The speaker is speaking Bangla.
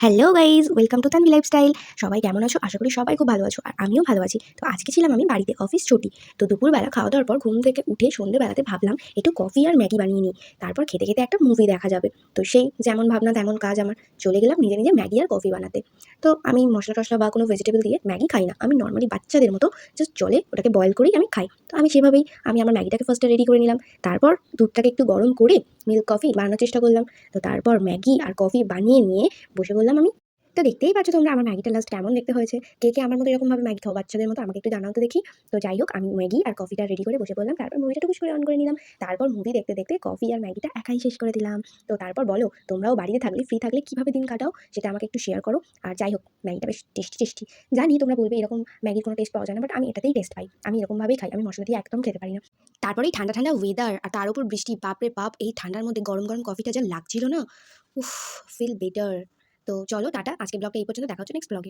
Hello guys, welcome to Tanvi lifestyle. সবাই কেমন আছো? আশা করি সবাই খুব ভালো আছো, আর আমিও ভালো আছি। তো আজকে ছিলাম আমি বাড়িতে, অফিস ছুটি। তো দুপুরবেলা খাওয়া দাওয়ার পর ঘুম থেকে উঠে সন্ধ্যেবেলাতে ভাবলাম একটু কফি আর ম্যাগি বানিয়ে নিই। তারপর খেতে খেতে একটা মুভি দেখা যাবে। তো সেই যেমন ভাবনা তেমন কাজ আমার, চলে গেলাম নিজে নিজে ম্যাগি আর কফি বানাতে। তো আমি মশলা টশলা বা কোনো ভেজিটেবল দিয়ে ম্যাগি খাই না, আমি নর্মালি বাচ্চাদের মতো জাস্ট জলে ওটাকে বয়েল করেই আমি খাই। তো আমি সেভাবেই আমার ম্যাগিটাকে ফার্স্টে রেডি করে নিলাম। তারপর দুধটাকে একটু গরম করে মিল্ক কফি বানানোর চেষ্টা করলাম। তো তারপর ম্যাগি আর কফি বানিয়ে নিয়ে বসে বললাম আমি। তো দেখতেই পাচ্ছ তোমরা আমার ম্যাগিটা লাস্ট কেমন দেখতে হয়েছে। কে আমার মতো এরকমভাবে ম্যাগি খাও বাচ্চাদের মতো, আমাকে একটু জানাও তো দেখি। তো যাই হোক, আমি ম্যাগি আর কফিটা রেডি করে বসে পড়লাম। তারপর মুভিটা টুকুস করে অন করে নিলাম। তারপর মুভি দেখতে দেখতে কফি আর ম্যাগিটা একাই শেষ করে দিলাম। তো তারপর বলো, তোমরাও বাড়িতে থাকলে, ফ্রি থাকলে কীভাবে দিন কাটাও সেটা আমাকে একটু শেয়ার করো। আর যাই হোক, ম্যাগিটা বেশ টেস্টি টেস্টি। জানি তোমরা বলবে এরকম ম্যাগির কোনো টেস্ট পাওয়া যায় না, বাট আমি এটাতেই টেস্ট পাই। আমি এরকমভাবেই খাই, আমি মশলা দিয়ে একদম খেতে পারি না। তারপরে এই ঠান্ডা ঠান্ডা ওয়েদার আর তার উপর বৃষ্টি, বাপরে বাপ, এই ঠান্ডার মধ্যে গরম গরম কফিটা যা লাগছিল না, উফ, ফিল বেটার। তো চলো টাটা, আজকে ব্লগটা এই পর্যন্ত, দেখা হচ্ছে নেক্সট ব্লগে।